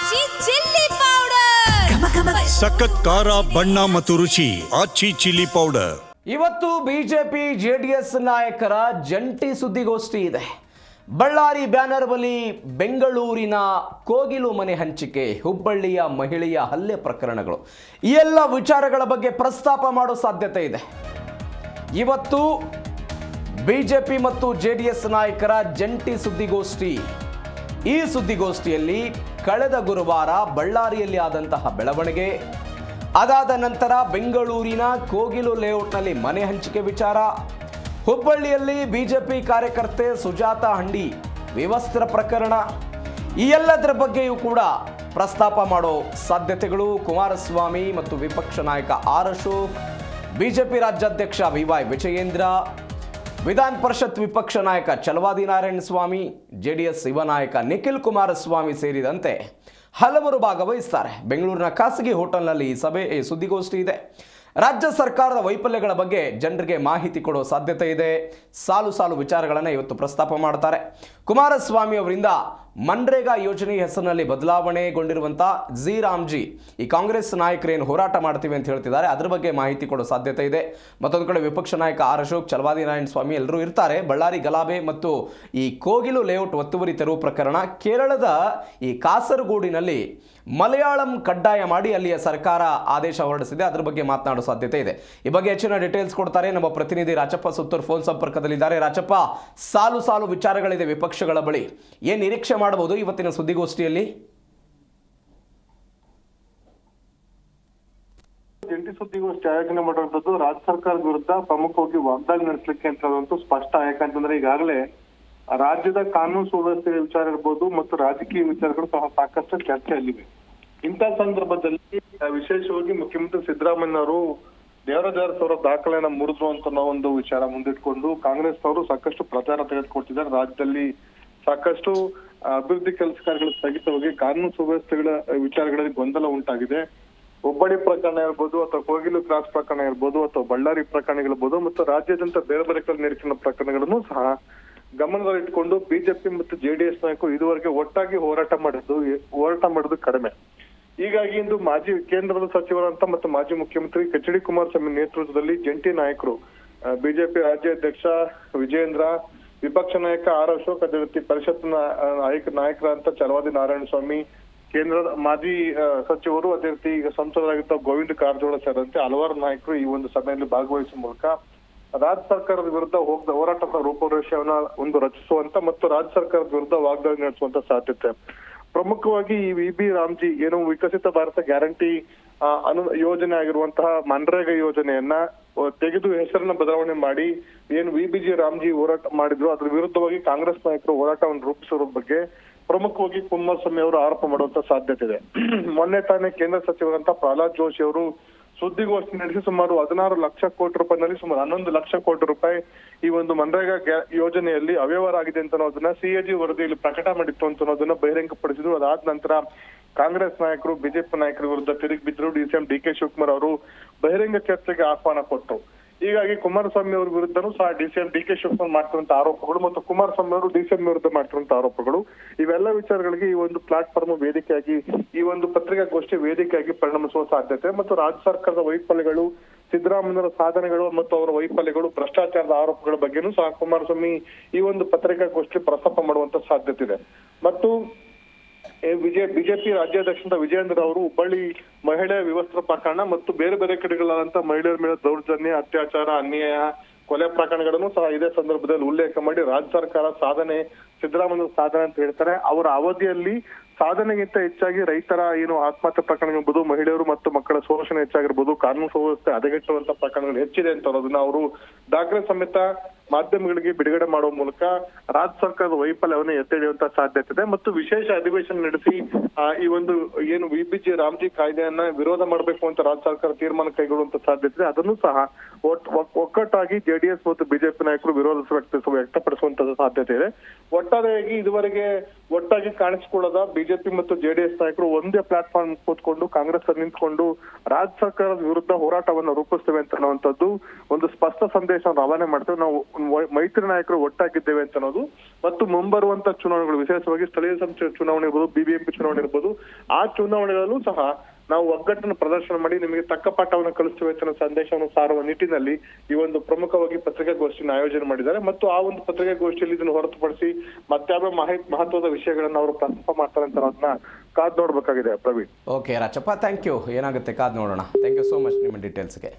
ಆಚಿ chilli powder ಸಖತ್ ಖಾರ ಬಣ್ಣ ಮತ್ತು ರುಚಿ ಆಚಿ ಚಿಲ್ಲಿ ಪೌಡರ್. ಇವತ್ತು ಬಿಜೆಪಿ ಜೆಡಿಎಸ್ ನಾಯಕರ ಜಂಟಿ ಸುದ್ದಿಗೋಷ್ಠಿ ಇದೆ. ಬಳ್ಳಾರಿ ಬ್ಯಾನರ್ ಬಳಿ ಬೆಂಗಳೂರಿನ ಕೋಗಿಲು ಮನೆ ಹಂಚಿಕೆ, ಹುಬ್ಬಳ್ಳಿಯ ಮಹಿಳೆಯ ಹಲ್ಲೆ ಪ್ರಕರಣಗಳು, ಈ ಎಲ್ಲ ವಿಚಾರಗಳ ಬಗ್ಗೆ ಪ್ರಸ್ತಾಪ ಮಾಡೋ ಸಾಧ್ಯತೆ ಇದೆ. ಇವತ್ತು ಬಿಜೆಪಿ ಮತ್ತು ಜೆಡಿಎಸ್ ನಾಯಕರ ಜಂಟಿ ಸುದ್ದಿಗೋಷ್ಠಿ. ಈ ಸುದ್ದಿಗೋಷ್ಠಿಯಲ್ಲಿ ಕಳೆದ ಗುರುವಾರ ಬಳ್ಳಾರಿಯಲ್ಲಿ ಆದಂತಹ ಬೆಳವಣಿಗೆ, ಅದಾದ ನಂತರ ಬೆಂಗಳೂರಿನ ಕೋಗಿಲು ಲೇಔಟ್ನಲ್ಲಿ ಮನೆ ಹಂಚಿಕೆ ವಿಚಾರ, ಹುಬ್ಬಳ್ಳಿಯಲ್ಲಿ ಬಿಜೆಪಿ ಕಾರ್ಯಕರ್ತೆ ಸುಜಾತ ಹಂಡಿ ವಿವಸ್ತ್ರ ಪ್ರಕರಣ, ಈ ಎಲ್ಲದರ ಬಗ್ಗೆಯೂ ಕೂಡ ಪ್ರಸ್ತಾಪ ಮಾಡೋ ಸಾಧ್ಯತೆಗಳು. ಕುಮಾರಸ್ವಾಮಿ ಮತ್ತು ವಿಪಕ್ಷ ನಾಯಕ ಆರ್ ಅಶೋಕ್, ಬಿಜೆಪಿ ರಾಜ್ಯಾಧ್ಯಕ್ಷ BY ವಿಜಯೇಂದ್ರ, ವಿಧಾನ ಪರಿಷತ್ ವಿಪಕ್ಷ ನಾಯಕ ಚಲವಾದಿ ನಾರಾಯಣ ಸ್ವಾಮಿ, ಜೆಡಿಎಸ್ ಯುವ ನಾಯಕ ನಿಖಿಲ್ ಕುಮಾರಸ್ವಾಮಿ ಸೇರಿದಂತೆ ಹಲವರು ಭಾಗವಹಿಸ್ತಾರೆ. ಬೆಂಗಳೂರಿನ ಖಾಸಗಿ ಹೋಟೆಲ್ನಲ್ಲಿ ಈ ಸುದ್ದಿಗೋಷ್ಠಿ ಇದೆ. ರಾಜ್ಯ ಸರ್ಕಾರದ ವೈಫಲ್ಯಗಳ ಬಗ್ಗೆ ಜನರಿಗೆ ಮಾಹಿತಿ ಕೊಡೋ ಸಾಧ್ಯತೆ ಇದೆ. ಸಾಲು ಸಾಲು ವಿಚಾರಗಳನ್ನು ಇವತ್ತು ಪ್ರಸ್ತಾಪ ಮಾಡ್ತಾರೆ. ಕುಮಾರಸ್ವಾಮಿ ಅವರಿಂದ ಮನ್ರೇಗಾ ಯೋಜನೆ ಹೆಸರಿನಲ್ಲಿ ಬದಲಾವಣೆಗೊಂಡಿರುವಂಥ ರಾಮ್ಜಿ, ಈ ಕಾಂಗ್ರೆಸ್ ನಾಯಕರೇನು ಹೋರಾಟ ಮಾಡ್ತೀವಿ ಅಂತ ಹೇಳ್ತಿದ್ದಾರೆ, ಅದ್ರ ಬಗ್ಗೆ ಮಾಹಿತಿ ಕೊಡೋ ಸಾಧ್ಯತೆ ಇದೆ. ಮತ್ತೊಂದು ಕಡೆ ವಿಪಕ್ಷ ನಾಯಕ ಆರ್ ಅಶೋಕ್, ಚಲವಾದಿ ನಾರಾಯಣ ಸ್ವಾಮಿ ಎಲ್ಲರೂ ಇರ್ತಾರೆ. ಬಳ್ಳಾರಿ ಗಲಾಭೆ ಮತ್ತು ಈ ಕೋಗಿಲು ಲೇಔಟ್ ಒತ್ತುವರಿ ತೆರವು ಪ್ರಕರಣ, ಕೇರಳದ ಈ ಕಾಸರಗೋಡಿನಲ್ಲಿ ಮಲಯಾಳಂ ಕಡ್ಡಾಯ ಮಾಡಿ ಅಲ್ಲಿಯ ಸರ್ಕಾರ ಆದೇಶ ಹೊರಡಿಸಿದೆ, ಅದ್ರ ಬಗ್ಗೆ ಮಾತನಾಡೋ ಸಾಧ್ಯತೆ ಇದೆ. ಈ ಬಗ್ಗೆ ಹೆಚ್ಚಿನ ಡೀಟೇಲ್ಸ್ ಕೊಡ್ತಾರೆ ನಮ್ಮ ಪ್ರತಿನಿಧಿ ರಾಚಪ್ಪ ಸುತ್ತೂರ್ ಫೋನ್ ಸಂಪರ್ಕದಲ್ಲಿದ್ದಾರೆ. ರಾಚಪ್ಪ, ಸಾಲು ಸಾಲು ವಿಚಾರಗಳಿದೆ ವಿಪಕ್ಷಗಳ ಬಳಿ, ಏನ್ ನಿರೀಕ್ಷೆ ಮಾಡಬಹುದು ಇವತ್ತಿನ ಸುದ್ದಿಗೋಷ್ಠಿಯಲ್ಲಿ? ಜಂಟಿ ಸುದ್ದಿಗೋಷ್ಠಿ ಆಯೋಜನೆ ಮಾಡುವಂತದ್ದು ರಾಜ್ಯ ಸರ್ಕಾರದ ವಿರುದ್ಧ ಪ್ರಮುಖವಾಗಿ ವಾಗ್ದಾಳಿ ನಡೆಸಲಿಕ್ಕೆ ಅಂತ ಸ್ಪಷ್ಟ. ಯಾಕಂತಂದ್ರೆ ಈಗಾಗಲೇ ರಾಜ್ಯದ ಕಾನೂನು ಸುವ್ಯವಸ್ಥೆ ವಿಚಾರ ಇರ್ಬೋದು ಮತ್ತು ರಾಜಕೀಯ ವಿಚಾರಗಳು ಸಹ ಸಾಕಷ್ಟು ಚರ್ಚೆಯಲ್ಲಿವೆ. ಇಂಥ ಸಂದರ್ಭದಲ್ಲಿ ವಿಶೇಷವಾಗಿ ಮುಖ್ಯಮಂತ್ರಿ ಸಿದ್ದರಾಮಯ್ಯ ಅವರು ದೇವರಾಜ್ ಅವರ ದಾಖಲೆಯನ್ನ ಮುರಿದ್ರು ಅಂತ ಒಂದು ವಿಚಾರ ಮುಂದಿಟ್ಕೊಂಡು ಕಾಂಗ್ರೆಸ್ನವರು ಸಾಕಷ್ಟು ಪ್ರಚಾರ ತೆಗೆದುಕೊಳ್ತಿದ್ದಾರೆ. ರಾಜ್ಯದಲ್ಲಿ ಸಾಕಷ್ಟು ಅಭಿವೃದ್ಧಿ ಕೆಲಸ ಕಾರ್ಯಗಳು ಸ್ಥಗಿತವಾಗಿ ಕಾನೂನು ಸುವ್ಯವಸ್ಥೆಗಳ ವಿಚಾರಗಳಲ್ಲಿ ಗೊಂದಲ ಉಂಟಾಗಿದೆ. ಹುಬ್ಬಳ್ಳಿ ಪ್ರಕರಣ ಇರ್ಬೋದು ಅಥವಾ ಕೋಗಿಲು ಕ್ರಾಸ್ ಪ್ರಕರಣ ಇರ್ಬೋದು ಅಥವಾ ಬಳ್ಳಾರಿ ಪ್ರಕರಣಗಳಿರ್ಬೋದು ಮತ್ತು ರಾಜ್ಯಾದ್ಯಂತ ಬೇರೆ ಬೇರೆ ಕಡೆ ನಿರೀಕ್ಷಣಾ ಪ್ರಕರಣಗಳನ್ನು ಸಹ ಗಮನದಲ್ಲಿಟ್ಟುಕೊಂಡು ಬಿಜೆಪಿ ಮತ್ತು ಜೆಡಿಎಸ್ ನಾಯಕರು ಇದುವರೆಗೆ ಒಟ್ಟಾಗಿ ಹೋರಾಟ ಮಾಡೋದು ಕಡಿಮೆ. ಹೀಗಾಗಿ ಇಂದು ಮಾಜಿ ಕೇಂದ್ರದ ಸಚಿವರಂತ ಮತ್ತು ಮಾಜಿ ಮುಖ್ಯಮಂತ್ರಿ HD ಕುಮಾರಸ್ವಾಮಿ ನೇತೃತ್ವದಲ್ಲಿ ಜಂಟಿ ನಾಯಕರು ಬಿಜೆಪಿ ರಾಜ್ಯಾಧ್ಯಕ್ಷ ವಿಜಯೇಂದ್ರ, ವಿಪಕ್ಷ ನಾಯಕ ಆರ್ ಅಶೋಕ್, ಅದೇ ರೀತಿ ಪರಿಷತ್ನ ನಾಯಕರಂತ ಚಲವಾದಿ ನಾರಾಯಣ ಸ್ವಾಮಿ, ಕೇಂದ್ರದ ಮಾಜಿ ಸಚಿವರು, ಅದೇ ರೀತಿ ಈಗ ಸಂಸದರಾಗಿದ್ದ ಗೋವಿಂದ ಕಾರಜೋಳ ಸೇರಿದಂತೆ ಹಲವಾರು ನಾಯಕರು ಈ ಒಂದು ಸಭೆಯಲ್ಲಿ ಭಾಗವಹಿಸುವ ಮೂಲಕ ರಾಜ್ಯ ಸರ್ಕಾರದ ವಿರುದ್ಧ ಹೋರಾಟದ ರೂಪುರೇಷೆಯನ್ನ ರಚಿಸುವಂತ ಮತ್ತು ರಾಜ್ಯ ಸರ್ಕಾರದ ವಿರುದ್ಧ ವಾಗ್ದಾಳಿ ನಡೆಸುವಂತ ಸಾಧ್ಯತೆ. ಪ್ರಮುಖವಾಗಿ ಈ VB ರಾಮ್ಜಿ ಏನು ವಿಕಸಿತ ಭಾರತ ಗ್ಯಾರಂಟಿ ಯೋಜನೆ ಆಗಿರುವಂತಹ ಮನ್ರೇಗಾ ಯೋಜನೆಯನ್ನ ತೆಗೆದು ಹೆಸರನ್ನ ಬದಲಾವಣೆ ಮಾಡಿ ಏನು VBG ರಾಮ್ಜಿ ಹೋರಾಟ ಮಾಡಿದ್ರು, ಅದ್ರ ವಿರುದ್ಧವಾಗಿ ಕಾಂಗ್ರೆಸ್ ನಾಯಕರು ಹೋರಾಟವನ್ನು ರೂಪಿಸಿರೋ ಬಗ್ಗೆ ಪ್ರಮುಖವಾಗಿ ಕುಮಾರಸ್ವಾಮಿ ಅವರು ಆರೋಪ ಮಾಡುವಂತ ಸಾಧ್ಯತೆ ಇದೆ. ಮೊನ್ನೆ ತಾನೇ ಕೇಂದ್ರ ಸಚಿವರಂತ ಪ್ರಹ್ಲಾದ್ ಜೋಶಿ ಅವರು ಸುದ್ದಿಗೋಷ್ಠಿ ನಡೆಸಿ ಸುಮಾರು 16 ಲಕ್ಷ ಕೋಟಿ ರೂಪಾಯಿನಲ್ಲಿ ಸುಮಾರು 11 ಲಕ್ಷ ಕೋಟಿ ರೂಪಾಯಿ ಈ ಒಂದು ಮನ್ರೇಗಾ ಯೋಜನೆಯಲ್ಲಿ ಅವ್ಯವಹಾರ ಆಗಿದೆ ಅಂತ ಅನ್ನೋದನ್ನ CAG ವರದಿಯಲ್ಲಿ ಪ್ರಕಟ ಮಾಡಿತ್ತು ಅಂತ ಅನ್ನೋದನ್ನ ಬಹಿರಂಗಪಡಿಸಿದ್ರು. ಅದಾದ ನಂತರ ಕಾಂಗ್ರೆಸ್ ನಾಯಕರು ಬಿಜೆಪಿ ನಾಯಕರ ವಿರುದ್ಧ ತಿರುಗಿ ಬಿದ್ರು. DCM DK ಶಿವಕುಮಾರ್ ಅವರು ಬಹಿರಂಗ ಚರ್ಚೆಗೆ ಆಹ್ವಾನ ಕೊಟ್ಟರು. ಹೀಗಾಗಿ ಕುಮಾರಸ್ವಾಮಿ ಅವರ ವಿರುದ್ಧನೂ ಸಹ DCM DK ಶಿವಕುಮಾರ್ ಮಾಡ್ತಿರುವಂತ ಆರೋಪಗಳು ಮತ್ತು ಕುಮಾರಸ್ವಾಮಿ ಅವರು DCM ವಿರುದ್ಧ ಮಾಡ್ತಿರುವಂತ ಆರೋಪಗಳು, ಇವೆಲ್ಲ ವಿಚಾರಗಳಿಗೆ ಈ ಒಂದು ಪ್ಲಾಟ್ಫಾರ್ಮ್ ವೇದಿಕೆಯಾಗಿ, ಈ ಒಂದು ಪತ್ರಿಕಾಗೋಷ್ಠಿ ವೇದಿಕೆಯಾಗಿ ಪರಿಣಮಿಸುವ ಸಾಧ್ಯತೆ ಮತ್ತು ರಾಜ್ಯ ಸರ್ಕಾರದ ವೈಫಲ್ಯಗಳು, ಸಿದ್ದರಾಮಯ್ಯರ ಸಾಧನೆಗಳು ಮತ್ತು ಅವರ ವೈಫಲ್ಯಗಳು, ಭ್ರಷ್ಟಾಚಾರದ ಆರೋಪಗಳ ಬಗ್ಗೆನೂ ಸಹ ಕುಮಾರಸ್ವಾಮಿ ಈ ಒಂದು ಪತ್ರಿಕಾಗೋಷ್ಠಿ ಪ್ರಸ್ತಾಪ ಮಾಡುವಂತ ಸಾಧ್ಯತೆ ಇದೆ. ಮತ್ತು ಬಿಜೆಪಿ ರಾಜ್ಯಾಧ್ಯಕ್ಷ ವಿಜಯೇಂದ್ರ ಅವರು ಹುಬ್ಬಳ್ಳಿ ಮಹಿಳೆಯ ವಿವಸ್ತ್ರ ಪ್ರಕರಣ ಮತ್ತು ಬೇರೆ ಬೇರೆ ಕಡೆಗಳಾದಂತ ಮಹಿಳೆಯರ ಮೇಲೆ ದೌರ್ಜನ್ಯ, ಅತ್ಯಾಚಾರ, ಅನ್ಯಾಯ, ಕೊಲೆ ಪ್ರಕರಣಗಳನ್ನು ಸಹ ಇದೇ ಸಂದರ್ಭದಲ್ಲಿ ಉಲ್ಲೇಖ ಮಾಡಿ ರಾಜ್ಯ ಸರ್ಕಾರ ಸಾಧನೆ, ಸಿದ್ದರಾಮಯ್ಯ ಸಾಧನೆ ಅಂತ ಹೇಳ್ತಾರೆ. ಅವರ ಅವಧಿಯಲ್ಲಿ ಸಾಧನೆಗಿಂತ ಹೆಚ್ಚಾಗಿ ರೈತರ ಏನು ಆತ್ಮಹತ್ಯೆ ಪ್ರಕರಣಗಳಿರ್ಬೋದು, ಮಹಿಳೆಯರು ಮತ್ತು ಮಕ್ಕಳ ಶೋಷಣೆ ಹೆಚ್ಚಾಗಿರ್ಬೋದು, ಕಾನೂನು ಸುವ್ಯವಸ್ಥೆ ಹದಗೆಟ್ಟುವಂತ ಪ್ರಕರಣಗಳು ಹೆಚ್ಚಿದೆ ಅಂತ ಅನ್ನೋದನ್ನ ಅವರು ದಾಖಲೆ ಸಮೇತ ಮಾಧ್ಯಮಗಳಿಗೆ ಬಿಡುಗಡೆ ಮಾಡುವ ಮೂಲಕ ರಾಜ್ಯ ಸರ್ಕಾರದ ವೈಫಲ್ಯವನ್ನು ಎತ್ತಿ ಹಿಡಿಯುವಂತ ಸಾಧ್ಯತೆ ಇದೆ. ಮತ್ತು ವಿಶೇಷ ಅಧಿವೇಶನ ನಡೆಸಿ ಈ ಒಂದು ಏನು VBG ರಾಮ್ಜಿ ಕಾಯ್ದೆಯನ್ನ ವಿರೋಧ ಮಾಡಬೇಕು ಅಂತ ರಾಜ್ಯ ಸರ್ಕಾರ ತೀರ್ಮಾನ ಕೈಗೊಳ್ಳುವಂತ ಸಾಧ್ಯತೆ ಇದೆ. ಅದನ್ನು ಸಹ ಒಕ್ಕಟ್ಟಾಗಿ JDS ಮತ್ತು ಬಿಜೆಪಿ ನಾಯಕರು ವಿರೋಧ ವ್ಯಕ್ತಪಡಿಸುವಂತ ಸಾಧ್ಯತೆ ಇದೆ. ಒಟ್ಟಾರೆಯಾಗಿ ಇದುವರೆಗೆ ಒಟ್ಟಾಗಿ ಕಾಣಿಸಿಕೊಳ್ಳದ ಬಿಜೆಪಿ ಮತ್ತು ಜೆಡಿಎಸ್ ನಾಯಕರು ಒಂದೇ ಪ್ಲಾಟ್ಫಾರ್ಮ್ ಕೂತ್ಕೊಂಡು ಕಾಂಗ್ರೆಸ್ ಅಲ್ಲಿ ನಿಂತ್ಕೊಂಡು ರಾಜ್ಯ ಸರ್ಕಾರದ ವಿರುದ್ಧ ಹೋರಾಟವನ್ನು ರೂಪಿಸ್ತೇವೆ ಅಂತ ಅನ್ನುವಂಥದ್ದು ಒಂದು ಸ್ಪಷ್ಟ ಸಂದೇಶವನ್ನು ರವಾನೆ ಮಾಡ್ತೇವೆ. ನಾವು ಮೈತ್ರಿ ನಾಯಕರು ಒಟ್ಟಾಗಿದ್ದೇವೆ ಅಂತ ಅನ್ನೋದು ಮತ್ತು ಮುಂಬರುವಂತ ಚುನಾವಣೆಗಳು, ವಿಶೇಷವಾಗಿ ಸ್ಥಳೀಯ ಸಂಸ್ಥೆ ಚುನಾವಣೆ ಇರ್ಬೋದು, ಬಿಬಿಎಂಪಿ ಚುನಾವಣೆ ಇರ್ಬೋದು, ಆ ಚುನಾವಣೆಗಳಲ್ಲೂ ಸಹ ನಾವು ಒಗ್ಗಟ್ಟನ್ನು ಪ್ರದರ್ಶನ ಮಾಡಿ ನಿಮಗೆ ತಕ್ಕ ಪಾಠವನ್ನು ಕಲಿಸ್ತೇವೆ ಅನ್ನೋ ಸಂದೇಶವನ್ನು ಸಾರುವ ನಿಟ್ಟಿನಲ್ಲಿ ಈ ಒಂದು ಪ್ರಮುಖವಾಗಿ ಪತ್ರಿಕಾಗೋಷ್ಠಿಯನ್ನು ಆಯೋಜನೆ ಮಾಡಿದ್ದಾರೆ. ಮತ್ತು ಆ ಒಂದು ಪತ್ರಿಕಾಗೋಷ್ಠಿಯಲ್ಲಿ ಇದನ್ನು ಹೊರತುಪಡಿಸಿ ಮತ್ತಾವ ಮಹತ್ವದ ವಿಷಯಗಳನ್ನು ಅವರು ಪ್ರಸ್ತಾಪ ಮಾಡ್ತಾರೆ ಅಂತ ಅದನ್ನ ಕಾದ್ ನೋಡ್ಬೇಕಾಗಿದೆ. Praveen. Okay Rachappa, thank you. ಏನಾಗುತ್ತೆ ಕಾದ್ ನೋಡೋಣ. ಥ್ಯಾಂಕ್ ಯು ಸೋ ಮಚ್ ನಿಮ್ಮ ಡೀಟೇಲ್ಸ್ಗೆ.